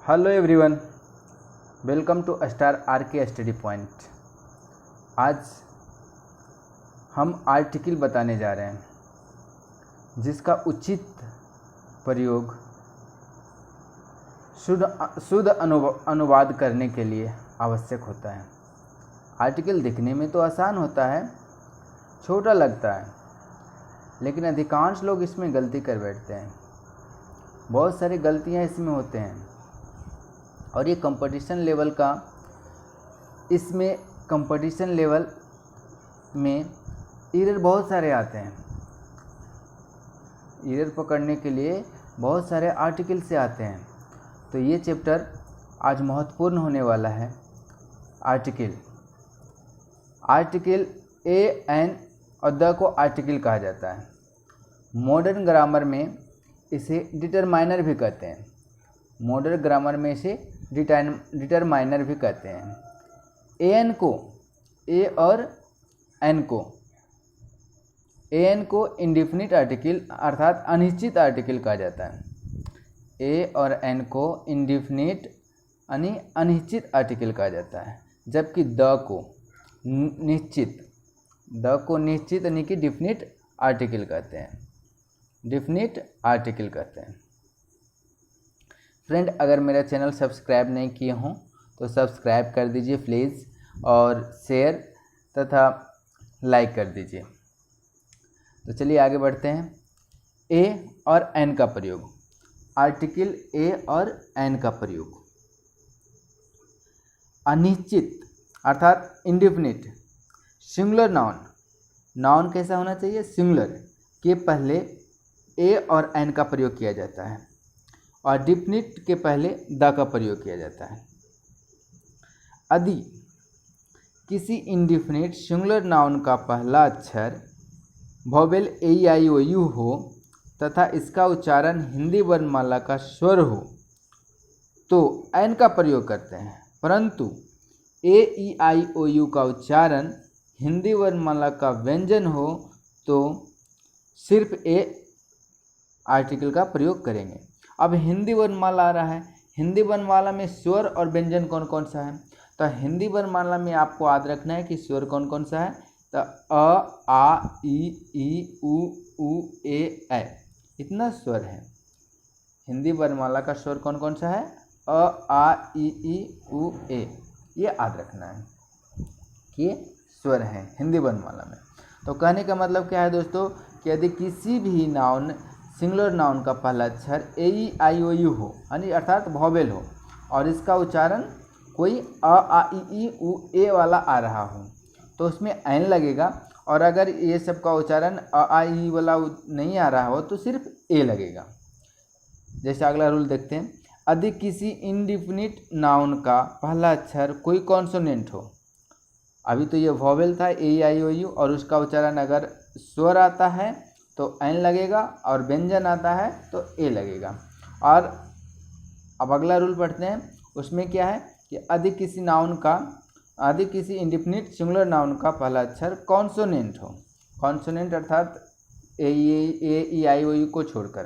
Hello everyone, welcome to star RK study point. आज हम article बताने जा रहे हैं जिसका उचित प्रयोग शुद्ध अनुवाद करने के लिए आवश्यक होता है। आर्टिकल दिखने में तो आसान होता है, छोटा लगता है, लेकिन अधिकांश लोग इसमें गलती कर बैठते हैं। बहुत सारी गलतियां इसमें होते हैं और ये कंपटीशन लेवल में एरर बहुत सारे आते हैं। एरर पकड़ने के लिए बहुत सारे आर्टिकल से आते हैं। तो ये चैप्टर आज महत्वपूर्ण होने वाला है। आर्टिकल ए एन और द को आर्टिकल कहा जाता है। मॉडर्न ग्रामर में इसे डिटरमाइनर भी कहते हैं। मॉडर्न ग्रामर में इसे डिटरमाइनर भी कहते हैं। ए और एन को इंडेफिनिट आर्टिकल अर्थात अनिश्चित आर्टिकल कहा जाता है। ए और एन को इंडेफिनिट यानी अनिश्चित आर्टिकल कहा जाता है, जबकि द को निश्चित यानी कि डिफिनिट आर्टिकल कहते हैं। फ्रेंड, अगर मेरा चैनल सब्सक्राइब नहीं किए हों तो सब्सक्राइब कर दीजिए प्लीज़, और शेयर तथा लाइक कर दीजिए। तो चलिए आगे बढ़ते हैं। ए और एन का प्रयोग। आर्टिकल ए और एन का प्रयोग। अनिश्चित अर्थात इंडेफिनिट सिंगुलर नाउन कैसा होना चाहिए? सिंगुलर के पहले ए और एन का प्रयोग किया जाता है और डिफिनिट के पहले द का प्रयोग किया जाता है। यदि किसी इंडेफिनिट सिंगुलर नाउन का पहला अक्षर vowel A I O you हो तथा इसका उच्चारण हिंदी वर्णमाला का स्वर हो तो एन का प्रयोग करते हैं, परंतु ए ई आई ओ यू का उच्चारण हिंदी वर्णमाला का व्यंजन हो तो सिर्फ ए आर्टिकल का प्रयोग करेंगे। अब हिंदी वर्णमाला आ रहा है। हिंदी वर्णमाला में स्वर और व्यंजन कौन कौन सा है? तो हिंदी वर्णमाला में आपको याद रखना है कि स्वर कौन कौन सा है। तो अ, आ, ई, उ, ए, ऐ, इतना स्वर है। हिंदी वर्णमाला का स्वर कौन कौन सा है? अ, आ, ई, उ, ए। ये याद रखना है कि ये स्वर हैं हिंदी वर्णमाला में। तो कहने का मतलब क्या है दोस्तों कि यदि किसी भी सिंगुलर नाउन का पहला अक्षर ए ई आई ओ यू हो यानी अर्थात वोवेल हो और इसका उच्चारण कोई अ, आ, ई, उ, ए वाला आ रहा हो तो उसमें एन लगेगा, और अगर ये सब का उच्चारण अ, आ, ई वाला नहीं आ रहा हो तो सिर्फ ए लगेगा। जैसे अगला रूल देखते हैं। यदि किसी इंडेफिनिट नाउन का पहला अक्षर कोई कॉन्सोनेंट हो, अभी तो ये वोवेल था ए आई ओ यू, और उसका उच्चारण अगर स्वर आता है तो एन लगेगा और व्यंजन आता है तो ए लगेगा। और अब अगला रूल पढ़ते हैं। उसमें क्या है कि यदि किसी इंडेफिनिट सिंगुलर नाउन का पहला अक्षर कॉन्सोनेंट हो, कॉन्सोनेंट अर्थात ए ई आई ओ यू को छोड़कर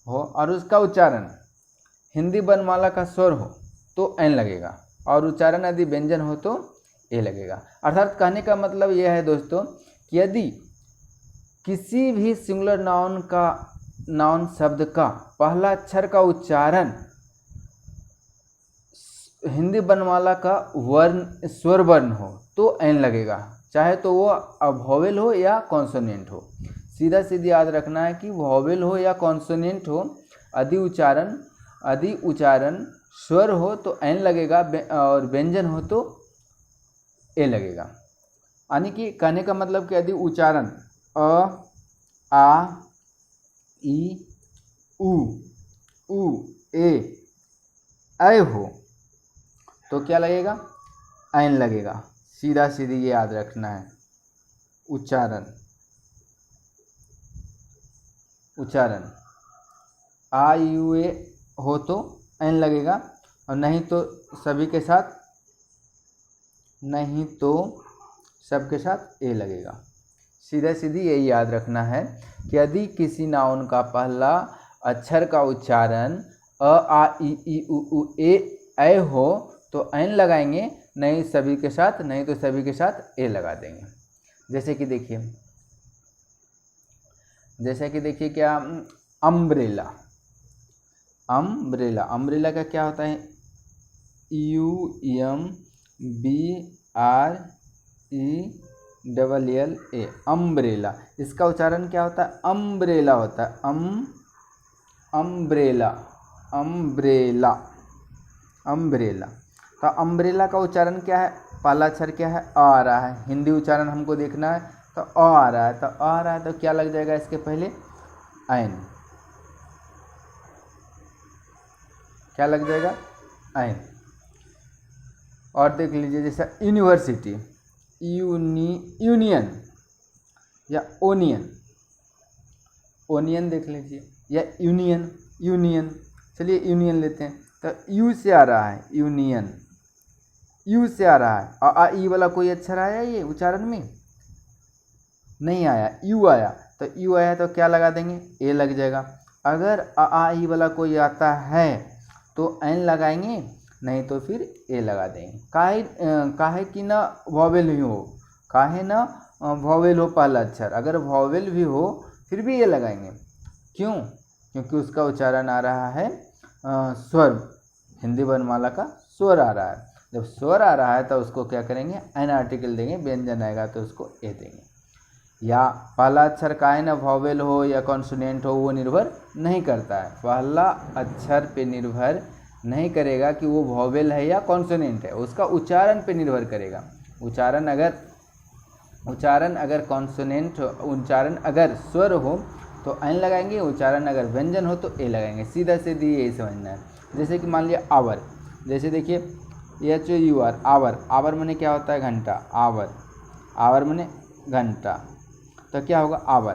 हो, और उसका उच्चारण हिंदी वर्णमाला का स्वर हो तो एन लगेगा, और उच्चारण यदि व्यंजन हो तो ए लगेगा। अर्थात कहने का मतलब यह है दोस्तों कि यदि किसी भी सिंगुलर नाउन शब्द का पहला अक्षर का उच्चारण हिंदी वर्णमाला का स्वर वर्ण हो तो एन लगेगा, चाहे तो वो वोवेल हो या कॉन्सोनेंट हो। सीधा सीधी याद रखना है कि वोवेल हो या कॉन्सोनेंट हो, यदि उच्चारण स्वर हो तो एन लगेगा और व्यंजन हो तो ए लगेगा। यानी कि कहने का मतलब कि यदि उच्चारण अ, आ, ई, उ, ए, ऐ हो तो क्या लगेगा? एन लगेगा। सीधा सीधी ये याद रखना है। उच्चारण आ, यू, ए हो तो एन लगेगा, और नहीं तो सबके साथ ए लगेगा। सीधा सीधी यही याद रखना है कि यदि किसी नाउन का पहला अक्षर का उच्चारण अ आ ई उ ए हो तो एन लगाएंगे, नहीं सभी के साथ, नहीं तो सभी के साथ ए लगा देंगे। जैसे कि देखिए क्या, अम्ब्रेला। अम्ब्रेला का क्या होता है, UMBRELLA, अम्ब्रेला। इसका उच्चारण क्या होता है, अम्ब्रेला होता है, अम्ब्रेला। तो अम्ब्रेला का उच्चारण क्या है, पहला अक्षर क्या है, अ आ रहा है, हिंदी उच्चारण हमको देखना है, तो अ आ रहा है, तो क्या लग जाएगा इसके पहले, ऐन। क्या लग जाएगा, ऐन। और देख लीजिए जैसे यूनिवर्सिटी, यूनियन या ओनियन देख लीजिए, या यूनियन। चलिए यूनियन लेते हैं, तो यू से आ रहा है, यूनियन, यू से आ रहा है। आ ई वाला कोई अक्षर आया ये उच्चारण में, नहीं आया, यू आया, तो यू आया तो क्या लगा देंगे, ए लग जाएगा। अगर आ ई वाला कोई आता है तो एन लगाएंगे, नहीं तो फिर ए लगा देंगे। काहे कि ना वॉवेल ही हो, काहे ना वॉवेल हो पहला अक्षर, अगर वॉवेल भी हो फिर भी ए लगाएंगे। क्यों, क्योंकि उसका उच्चारण आ रहा है स्वर, हिंदी वर्णमाला का स्वर आ रहा है। जब स्वर आ रहा है तो उसको क्या करेंगे, एन आर्टिकल देंगे, व्यंजन आएगा तो उसको ए देंगे। या पहला अक्षर का है ना वॉवेल हो या कॉन्सोनेंट हो, वो निर्भर नहीं करता है, पहला अक्षर पे निर्भर नहीं करेगा कि वो वॉवेल है या कॉन्सोनेंट है, उसका उच्चारण पे निर्भर करेगा। उच्चारण अगर कॉन्सोनेंट, उच्चारण अगर स्वर हो तो एन लगाएंगे, उच्चारण अगर व्यंजन हो तो ए लगाएंगे, सीधा सीधी यही समझना है। जैसे कि मान लिया आवर, जैसे देखिए HOUR, आवर माने क्या होता है, घंटा, आवर माने घंटा, तो क्या होगा, आवर।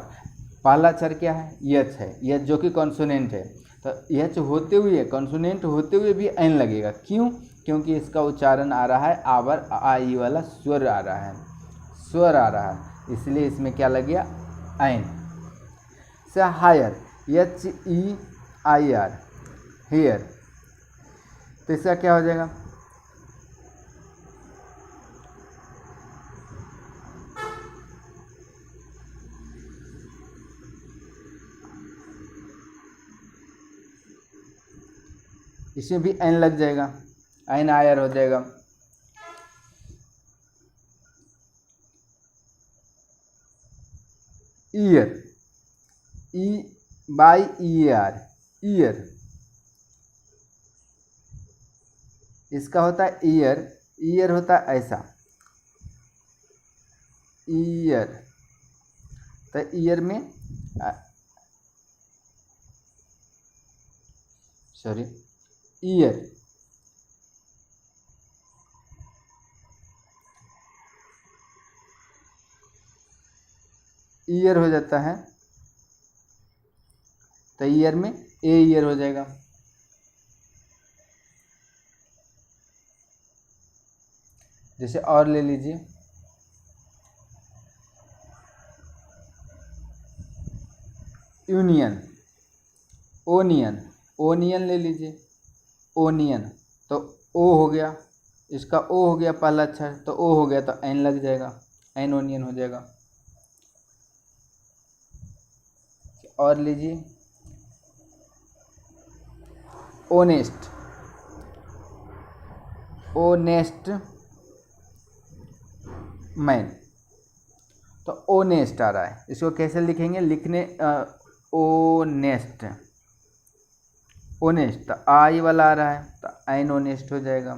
पहला अक्षर क्या है, यच है, यच जो कि कॉन्सोनेंट है, तो यच होते हुए, कॉन्सोनेंट होते हुए भी एन लगेगा। क्यों, क्योंकि इसका उच्चारण आ रहा है आवर, आ ई वाला स्वर आ रहा है, इसलिए इसमें क्या लग गया, एन। से हायर, HEIR, हेयर, तो इसका क्या हो जाएगा, इसमें भी एन लग जाएगा, एन आयर हो जाएगा। ईयर, EYER, ईयर, इसका होता है ईयर होता है ऐसा, ईयर, तो ईयर में ईयर हो जाता है, तो ईयर में ए ईयर हो जाएगा। जैसे और ले लीजिए, यूनियन, ओनियन ले लीजिए, ओनियन, तो ओ हो गया, इसका ओ हो गया पहला अक्षर, तो ओ हो गया तो एन लग जाएगा, एन ओनियन हो जाएगा। और लीजिए, ओनेस्ट मैन, तो ओनेस्ट आ रहा है, इसको कैसे लिखेंगे, ओनेस्ट, तो आई वाला आ रहा है तो एन ओनेस्ट हो जाएगा।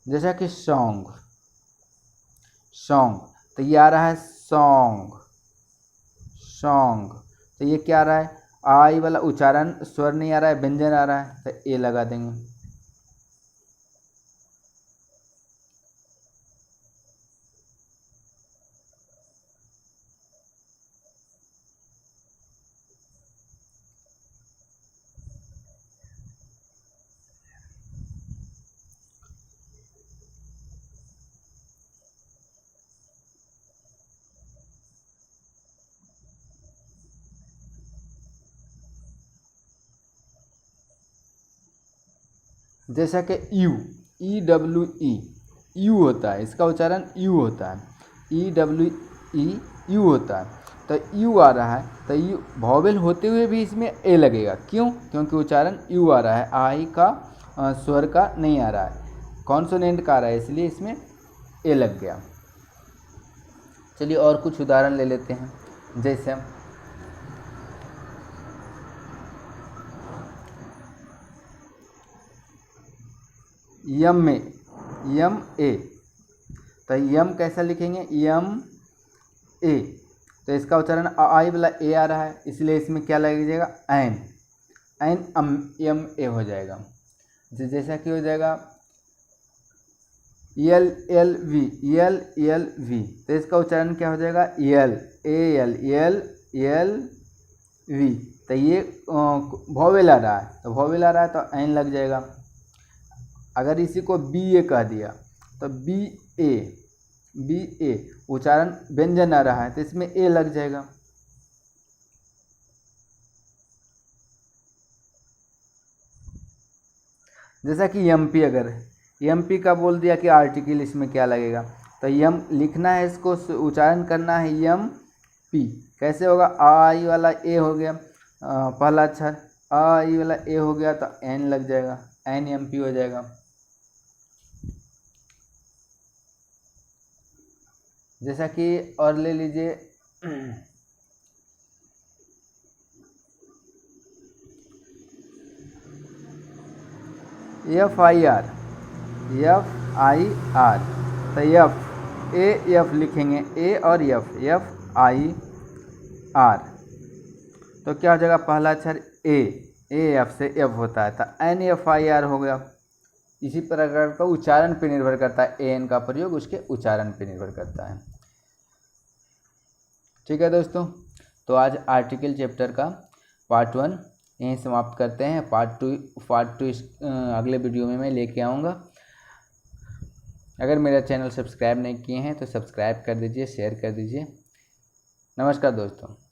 जैसा कि सॉन्ग, तो ये आ रहा है सॉन्ग, तो ये क्या आ रहा है, आई वाला उच्चारण स्वर नहीं आ रहा है, व्यंजन आ रहा है, तो ए लगा देंगे। जैसा कि यू, EWE यू होता है, इसका उच्चारण यू होता है, EWE यू होता है। तो यू आ रहा है, तो यू वॉवेल होते हुए भी इसमें ए लगेगा। क्यों? क्योंकि उच्चारण यू आ रहा है, आई का स्वर का नहीं आ रहा है, कॉन्सोनेंट का आ रहा है, इसलिए इसमें ए लग गया। चलिए और कुछ उदाहरण ले लेते हैं। जैसे यम में, यम ए, तो यम कैसा लिखेंगे? यम ए, तो इसका उच्चारण आई वाला ए आ रहा है, इसलिए इसमें क्या लग जाएगा? एन, यम ए हो जाएगा। जैसा कि हो जाएगा LLV, LLV, तो इसका उच्चारण क्या हो जाएगा? LLV, तो ये वॉवेल आ रहा है, तो वॉवेल आ रहा है तो एन लग जाएगा। अगर इसी को BA कह दिया तो BA उच्चारण व्यंजन आ रहा है, तो इसमें ए लग जाएगा। जैसा कि MP, अगर MP का बोल दिया कि आर्टिकल, इसमें क्या लगेगा? तो यम लिखना है, इसको उच्चारण करना है MP। कैसे होगा? आई वाला ए हो गया, पहला अक्षर आई वाला ए हो गया, तो एन लग जाएगा, NMP हो जाएगा। जैसा कि और ले लीजिए FIR, तो एफ लिखेंगे, ए और FIR, तो क्या हो जाएगा? पहला अक्षर एफ से एफ होता है, तो NFIR हो गया। इसी प्रकार का उच्चारण पर निर्भर करता है, AN का प्रयोग उसके उच्चारण पर निर्भर करता है। ठीक है दोस्तों, तो आज आर्टिकल चैप्टर का पार्ट 1 यहीं समाप्त करते हैं। पार्ट टू अगले वीडियो में मैं लेके आऊँगा। अगर मेरा चैनल सब्सक्राइब नहीं किए हैं तो सब्सक्राइब कर दीजिए, शेयर कर दीजिए। नमस्कार दोस्तों।